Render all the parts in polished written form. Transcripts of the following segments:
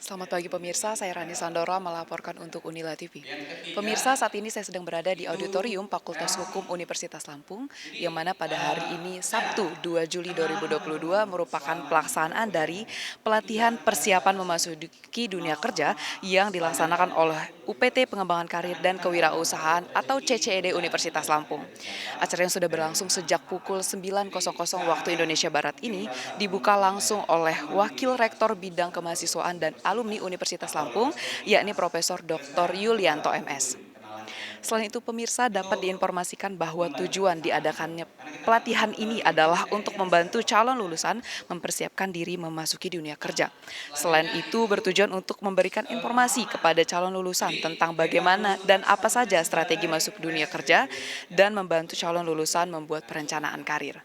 Selamat pagi pemirsa, saya Rani Sandora melaporkan untuk Unila TV. Pemirsa, saat ini saya sedang berada di auditorium Fakultas Hukum Universitas Lampung, yang mana pada hari ini Sabtu 2 Juli 2022 merupakan pelaksanaan dari pelatihan persiapan memasuki dunia kerja yang dilaksanakan oleh UPT Pengembangan Karir dan Kewirausahaan atau CCED Universitas Lampung. Acara yang sudah berlangsung sejak pukul 9.00 waktu Indonesia Barat ini dibuka langsung oleh Wakil Rektor Bidang Kemahasiswaan dan Alumni Universitas Lampung, yakni Profesor Dr. Yulianto MS. Selain itu, pemirsa dapat diinformasikan bahwa tujuan diadakannya pelatihan ini adalah untuk membantu calon lulusan mempersiapkan diri memasuki dunia kerja. Selain itu, bertujuan untuk memberikan informasi kepada calon lulusan tentang bagaimana dan apa saja strategi masuk dunia kerja dan membantu calon lulusan membuat perencanaan karir.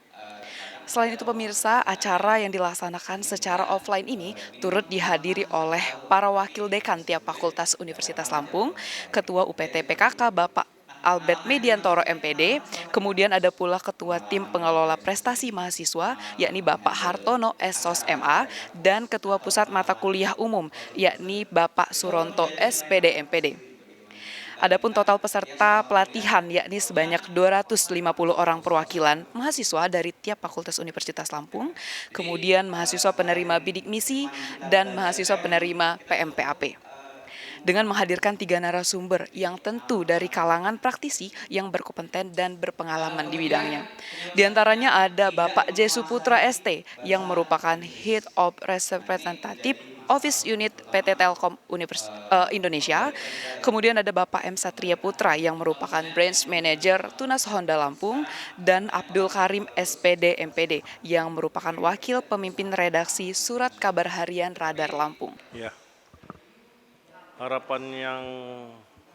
Selain itu pemirsa, acara yang dilaksanakan secara offline ini turut dihadiri oleh para wakil dekan tiap fakultas Universitas Lampung, Ketua UPT PKK Bapak Albert Mediantoro MPD, kemudian ada pula Ketua Tim Pengelola Prestasi Mahasiswa, yakni Bapak Hartono SOS MA, dan Ketua Pusat Mata Kuliah Umum, yakni Bapak Suronto SPD MPD. Adapun total peserta pelatihan yakni sebanyak 250 orang perwakilan mahasiswa dari tiap Fakultas Universitas Lampung, kemudian mahasiswa penerima bidik misi, dan mahasiswa penerima PMPAP. Dengan menghadirkan 3 narasumber yang tentu dari kalangan praktisi yang berkompeten dan berpengalaman di bidangnya. Di antaranya ada Bapak J. Suputra ST yang merupakan Head of Representative Office Unit PT Telkom Indonesia. Kemudian ada Bapak M. Satria Putra yang merupakan Branch Manager Tunas Honda Lampung dan Abdul Karim SPD MPD yang merupakan Wakil Pemimpin Redaksi Surat Kabar Harian Radar Lampung. Ya, harapan yang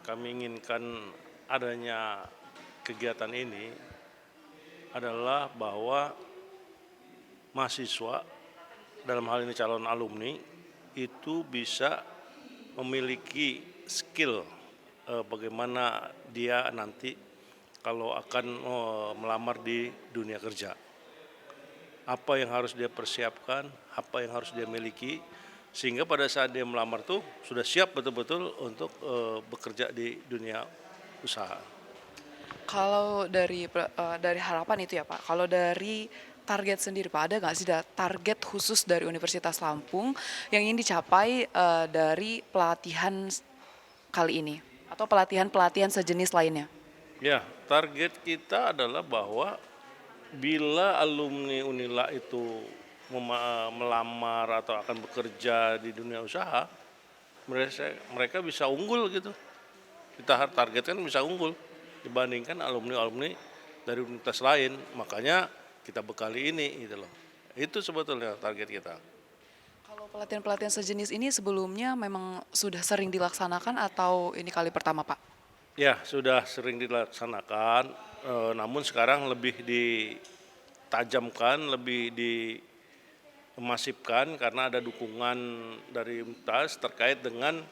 kami inginkan adanya kegiatan ini adalah bahwa mahasiswa, dalam hal ini calon alumni, itu bisa memiliki skill bagaimana dia nanti kalau akan melamar di dunia kerja. Apa yang harus dia persiapkan, apa yang harus dia miliki, sehingga pada saat dia melamar tuh sudah siap betul-betul untuk bekerja di dunia usaha. Kalau dari harapan itu ya Pak, kalau dari target sendiri Pak, ada nggak sih target khusus dari Universitas Lampung yang ingin dicapai dari pelatihan kali ini? Atau pelatihan-pelatihan sejenis lainnya? Ya, target kita adalah bahwa bila alumni Unila itu melamar atau akan bekerja di dunia usaha, mereka bisa unggul gitu. Kita targetkan bisa unggul dibandingkan alumni-alumni dari universitas lain. Makanya kita bekali ini gitu loh. Itu sebetulnya target kita. Kalau pelatihan-pelatihan sejenis ini sebelumnya memang sudah sering dilaksanakan atau ini kali pertama Pak? Ya, sudah sering dilaksanakan, namun sekarang lebih ditajamkan, lebih dimasifkan karena ada dukungan dari universitas terkait dengan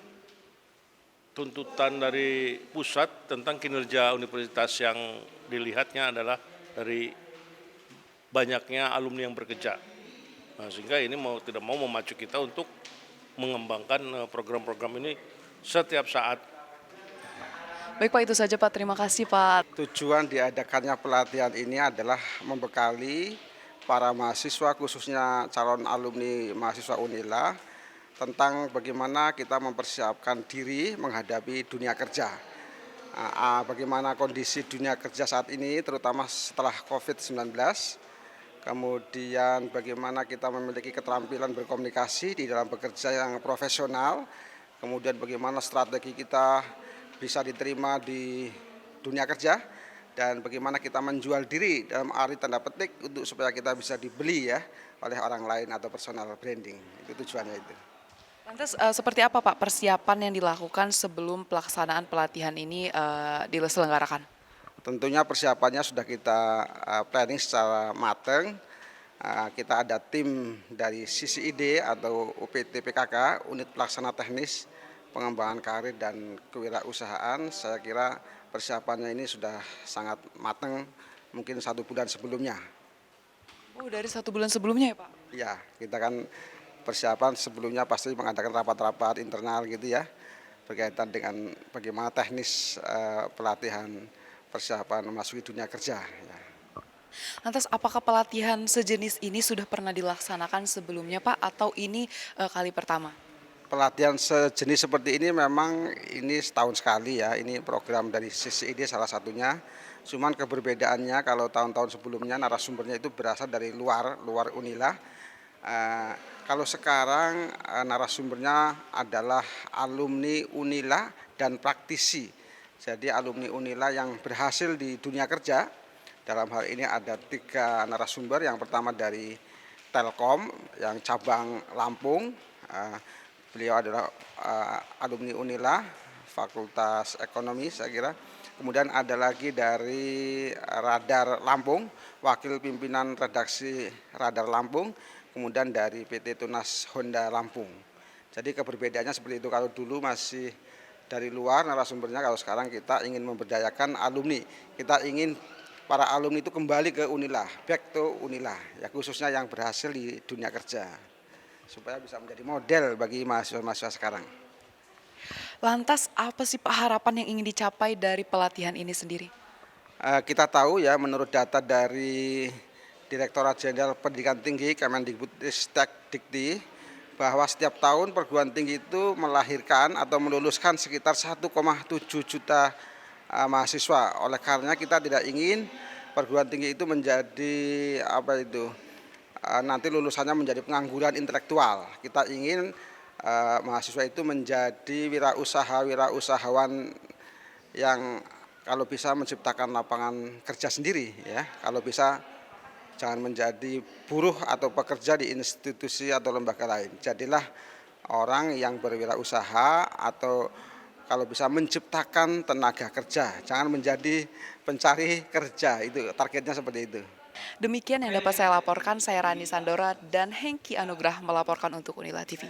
tuntutan dari pusat tentang kinerja universitas yang dilihatnya adalah dari banyaknya alumni yang bekerja. Nah, sehingga ini mau tidak mau memacu kita untuk mengembangkan program-program ini setiap saat. Baik Pak, itu saja Pak. Terima kasih Pak. Tujuan diadakannya pelatihan ini adalah membekali para mahasiswa khususnya calon alumni mahasiswa Unila tentang bagaimana kita mempersiapkan diri menghadapi dunia kerja. Bagaimana kondisi dunia kerja saat ini terutama setelah COVID-19, kemudian bagaimana kita memiliki keterampilan berkomunikasi di dalam bekerja yang profesional, kemudian bagaimana strategi kita bisa diterima di dunia kerja, dan bagaimana kita menjual diri dalam arti tanda petik untuk supaya kita bisa dibeli ya oleh orang lain atau personal branding. Itu tujuannya itu. Lantas seperti apa Pak persiapan yang dilakukan sebelum pelaksanaan pelatihan ini diselenggarakan? Tentunya persiapannya sudah kita planning secara matang. Kita ada tim dari CCID atau UPT PKK, Unit Pelaksana Teknis Pengembangan Karir dan Kewirausahaan. Saya kira persiapannya ini sudah sangat matang, mungkin 1 bulan sebelumnya. Oh dari 1 bulan sebelumnya ya Pak? Ya, kita kan persiapan sebelumnya pasti mengadakan rapat-rapat internal gitu ya, berkaitan dengan bagaimana teknis pelatihan persiapan memasuki dunia kerja. Ya. Lantas apakah pelatihan sejenis ini sudah pernah dilaksanakan sebelumnya Pak atau ini kali pertama? Pelatihan sejenis seperti ini memang ini setahun sekali ya, ini program dari CCID salah satunya. Cuman keberbedaannya kalau tahun-tahun sebelumnya narasumbernya itu berasal dari luar Unila. Kalau sekarang narasumbernya adalah alumni Unila dan praktisi. Jadi alumni Unila yang berhasil di dunia kerja. Dalam hal ini ada 3 narasumber. Yang pertama dari Telkom yang cabang Lampung. Beliau adalah alumni Unila, Fakultas Ekonomi saya kira. Kemudian ada lagi dari Radar Lampung, Wakil Pimpinan Redaksi Radar Lampung. Kemudian dari PT Tunas Honda Lampung. Jadi keberbedaannya seperti itu, kalau dulu masih dari luar narasumbernya, kalau sekarang kita ingin memberdayakan alumni. Kita ingin para alumni itu kembali ke Unila, back to Unila, ya khususnya yang berhasil di dunia kerja. Supaya bisa menjadi model bagi mahasiswa-mahasiswa sekarang. Lantas apa sih Pak harapan yang ingin dicapai dari pelatihan ini sendiri? Kita tahu ya, menurut data dari Direktorat Jenderal Pendidikan Tinggi Kemendikbudristek Dikti, bahwa setiap tahun perguruan tinggi itu melahirkan atau meluluskan sekitar 1,7 juta mahasiswa. Oleh karenanya kita tidak ingin perguruan tinggi itu menjadi nanti lulusannya menjadi pengangguran intelektual. Kita ingin mahasiswa itu menjadi wirausahawan yang kalau bisa menciptakan lapangan kerja sendiri ya. Kalau bisa jangan menjadi buruh atau pekerja di institusi atau lembaga lain. Jadilah orang yang berwirausaha atau kalau bisa menciptakan tenaga kerja. Jangan menjadi pencari kerja, itu targetnya seperti itu. Demikian yang dapat saya laporkan, saya Rani Sandora dan Hengki Anugrah melaporkan untuk Unila TV.